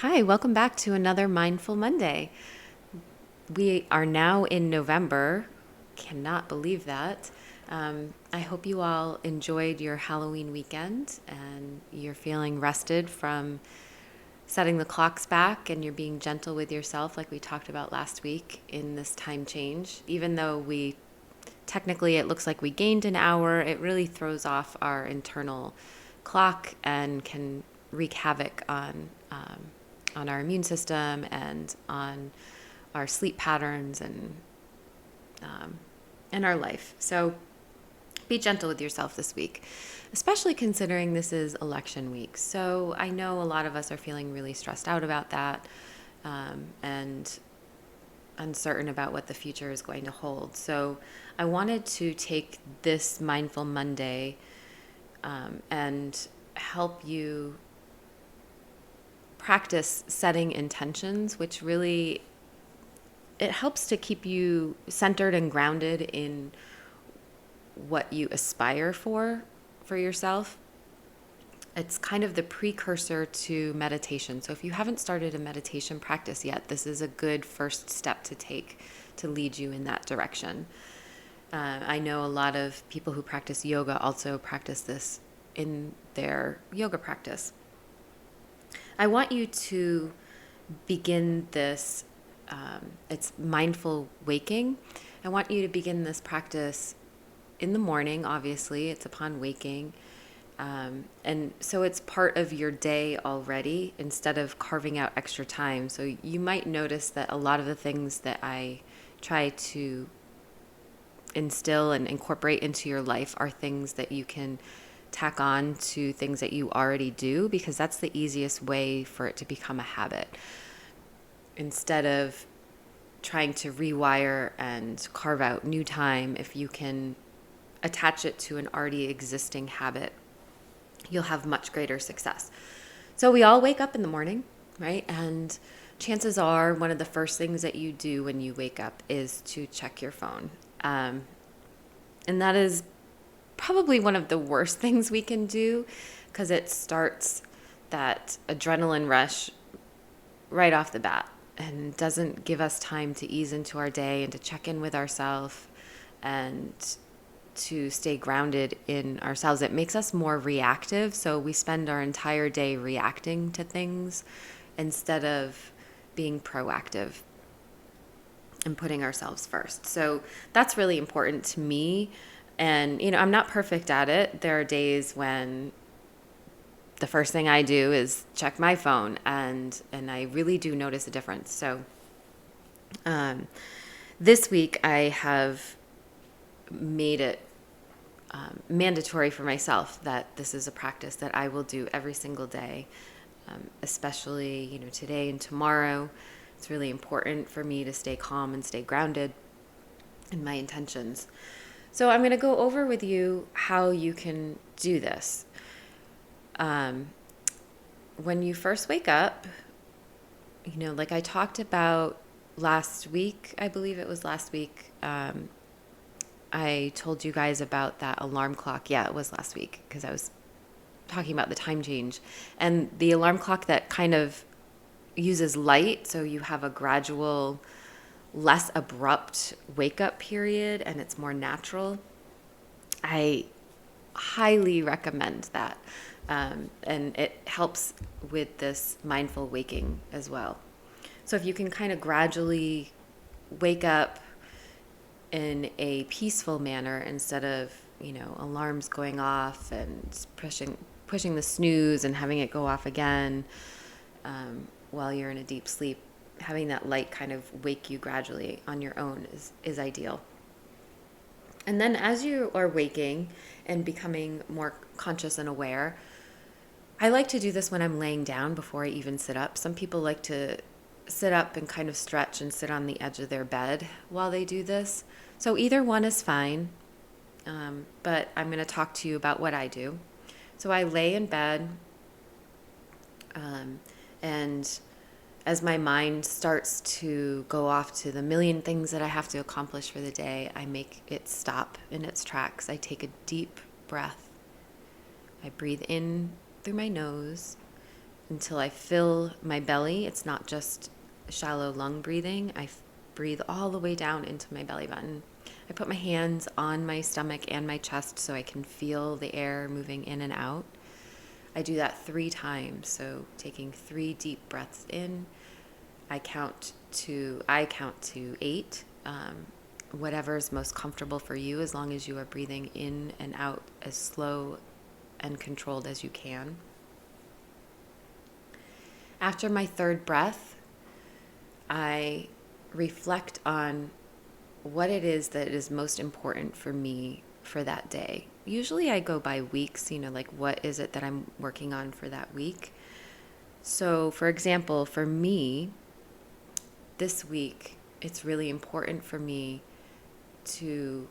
Hi, welcome back to another Mindful Monday. We are now in November. Cannot believe that. I hope you all enjoyed your Halloween weekend and you're feeling rested from setting the clocks back and you're being gentle with yourself, like we talked about last week in this time change. Even though technically it looks like we gained an hour, it really throws off our internal clock and can wreak havoc on our immune system and on our sleep patterns and our life. So be gentle with yourself this week, especially considering this is election week. So I know a lot of us are feeling really stressed out about that, and uncertain about what the future is going to hold. So I wanted to take this Mindful Monday and help you practice setting intentions, which really it helps to keep you centered and grounded in what you aspire for yourself. It's kind of the precursor to meditation. So if you haven't started a meditation practice yet, this is a good first step to take to lead you in that direction. I know a lot of people who practice yoga also practice this in their yoga practice. I want you to begin this, it's mindful waking. I want you to begin this practice in the morning, obviously, it's upon waking. And so it's part of your day already instead of carving out extra time. So you might notice that a lot of the things that I try to instill and incorporate into your life are things that you can tack on to things that you already do, because that's the easiest way for it to become a habit. Instead of trying to rewire and carve out new time, if you can attach it to an already existing habit, you'll have much greater success. So we all wake up in the morning, right? And chances are one of the first things that you do when you wake up is to check your phone. And that is probably one of the worst things we can do, because it starts that adrenaline rush right off the bat and doesn't give us time to ease into our day and to check in with ourselves and to stay grounded in ourselves. It makes us more reactive. So we spend our entire day reacting to things instead of being proactive and putting ourselves first. So that's really important to me. And, I'm not perfect at it. There are days when the first thing I do is check my phone, and I really do notice a difference. So this week I have made it mandatory for myself that this is a practice that I will do every single day, especially, today and tomorrow. It's really important for me to stay calm and stay grounded in my intentions. So I'm going to go over with you how you can do this. When you first wake up, like I talked about last week, I believe it was last week, I told you guys about that alarm clock. Yeah, it was last week, because I was talking about the time change. And the alarm clock that kind of uses light, so you have a gradual, less abrupt wake up period and it's more natural. I highly recommend that. And it helps with this mindful waking as well. So if you can kind of gradually wake up in a peaceful manner instead of, alarms going off and pushing the snooze and having it go off again while you're in a deep sleep, having that light kind of wake you gradually on your own is ideal. And then as you are waking and becoming more conscious and aware, I like to do this when I'm laying down before I even sit up. Some people like to sit up and kind of stretch and sit on the edge of their bed while they do this. So either one is fine, but I'm going to talk to you about what I do. So I lay in bed, and as my mind starts to go off to the million things that I have to accomplish for the day, I make it stop in its tracks. I take a deep breath. I breathe in through my nose until I fill my belly. It's not just shallow lung breathing. Breathe all the way down into my belly button. I put my hands on my stomach and my chest so I can feel the air moving in and out. I do that 3 times. So taking 3 deep breaths in, I count to 8. Whatever is most comfortable for you, as long as you are breathing in and out as slow and controlled as you can. After my 3rd breath, I reflect on what it is that is most important for me for that day. Usually I go by weeks, like what is it that I'm working on for that week. So, for example, for me, this week, it's really important for me to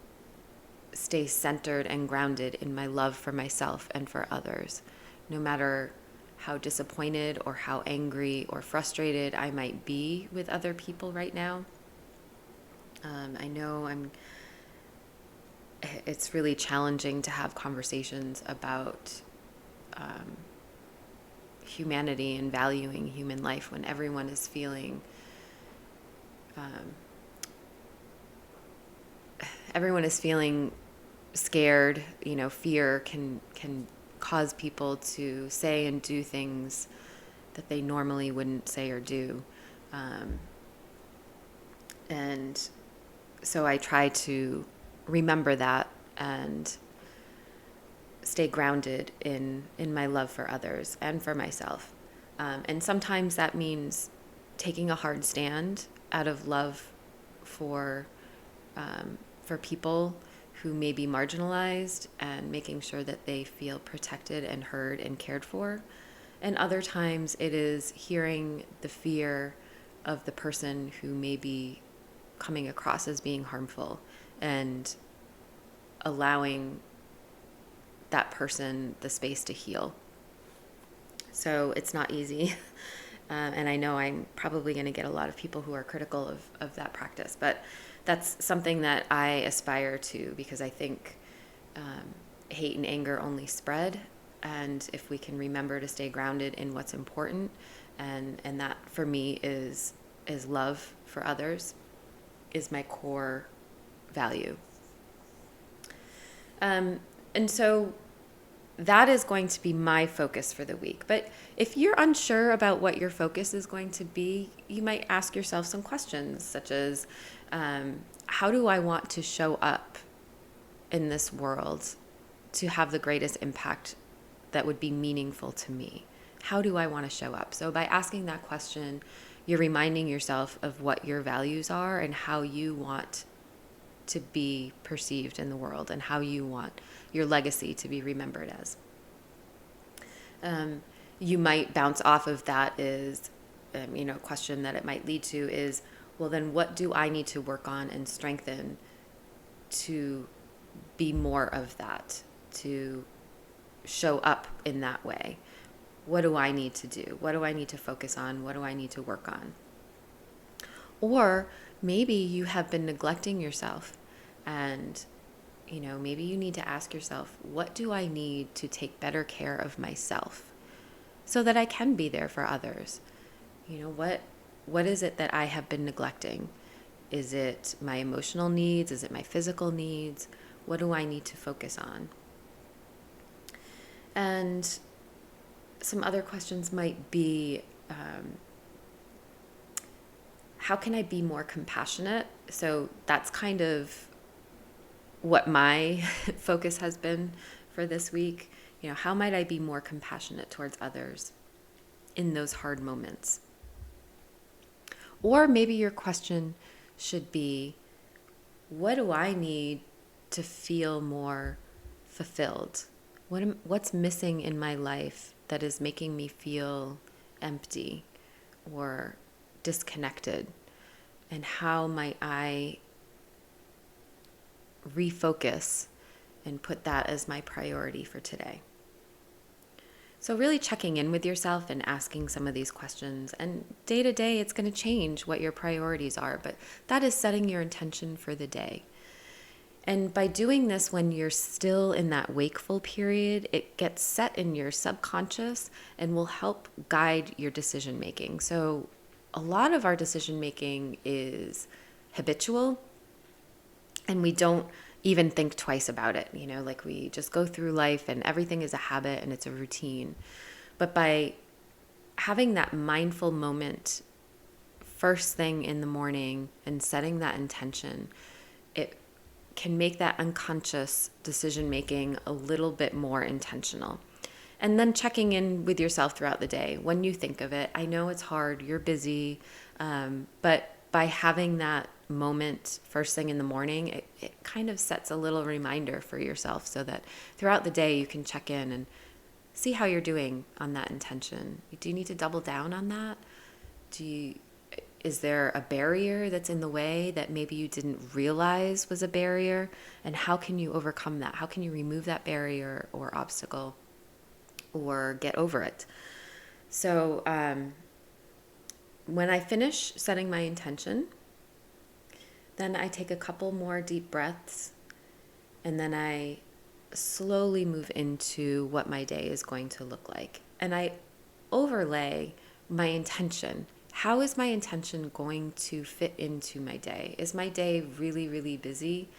stay centered and grounded in my love for myself and for others, no matter how disappointed or how angry or frustrated I might be with other people right now. I know it's really challenging to have conversations about humanity and valuing human life when everyone is feeling scared. Fear can cause people to say and do things that they normally wouldn't say or do. And so I try to remember that and stay grounded in my love for others and for myself. And sometimes that means taking a hard stand out of love for people who may be marginalized, and making sure that they feel protected and heard and cared for. And other times it is hearing the fear of the person who may be coming across as being harmful and allowing that person the space to heal. So it's not easy. And I know I'm probably going to get a lot of people who are critical of that practice, but that's something that I aspire to, because I think hate and anger only spread. And if we can remember to stay grounded in what's important, and that for me is love for others, is my core value. And so that is going to be my focus for the week. But if you're unsure about what your focus is going to be, you might ask yourself some questions, such as, how do I want to show up in this world to have the greatest impact that would be meaningful to me? How do I want to show up? So by asking that question, you're reminding yourself of what your values are and how you want to be perceived in the world, and how you want your legacy to be remembered as. You might bounce off of that is, a question that it might lead to is, well, then what do I need to work on and strengthen to be more of that, to show up in that way? What do I need to do? What do I need to focus on? What do I need to work on? Or maybe you have been neglecting yourself, and maybe you need to ask yourself, what do I need to take better care of myself so that I can be there for others? What is it that I have been neglecting? Is it my emotional needs? Is it my physical needs? What do I need to focus on? And some other questions might be, how can I be more compassionate? So that's kind of what my focus has been for this week. How might I be more compassionate towards others in those hard moments? Or maybe your question should be, what do I need to feel more fulfilled? What's missing in my life that is making me feel empty or disconnected? And how might I refocus and put that as my priority for today? So really checking in with yourself and asking some of these questions. And day to day, it's going to change what your priorities are, but that is setting your intention for the day. And by doing this when you're still in that wakeful period, it gets set in your subconscious and will help guide your decision making. So, a lot of our decision making is habitual, and we don't even think twice about it. Like we just go through life and everything is a habit and it's a routine. But by having that mindful moment first thing in the morning and setting that intention, it can make that unconscious decision making a little bit more intentional. And then checking in with yourself throughout the day when you think of it. I know it's hard, you're busy, but by having that moment first thing in the morning, it kind of sets a little reminder for yourself so that throughout the day you can check in and see how you're doing on that intention. Do you need to double down on that? Is there a barrier that's in the way that maybe you didn't realize was a barrier? And how can you overcome that? How can you remove that barrier or obstacle or get over it? So when I finish setting my intention, then I take a couple more deep breaths, and then I slowly move into what my day is going to look like. And I overlay my intention. How is my intention going to fit into my day? Is my day really, really busy?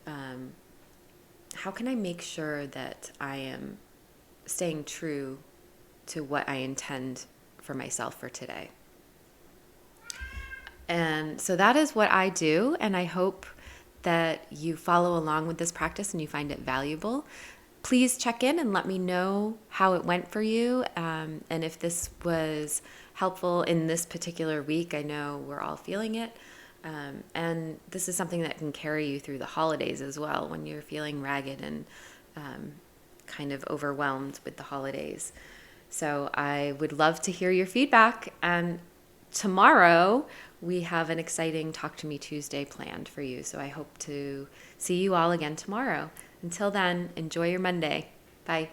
How can I make sure that I am staying true to what I intend for myself for today? And so that is what I do, and I hope that you follow along with this practice and you find it valuable. Please check in and let me know how it went for you, and if this was helpful in this particular week. I know we're all feeling it, and this is something that can carry you through the holidays as well when you're feeling ragged and kind of overwhelmed with the holidays. So I would love to hear your feedback, and tomorrow we have an exciting Talk to Me Tuesday planned for you. So I hope to see you all again tomorrow. Until then, enjoy your Monday. Bye.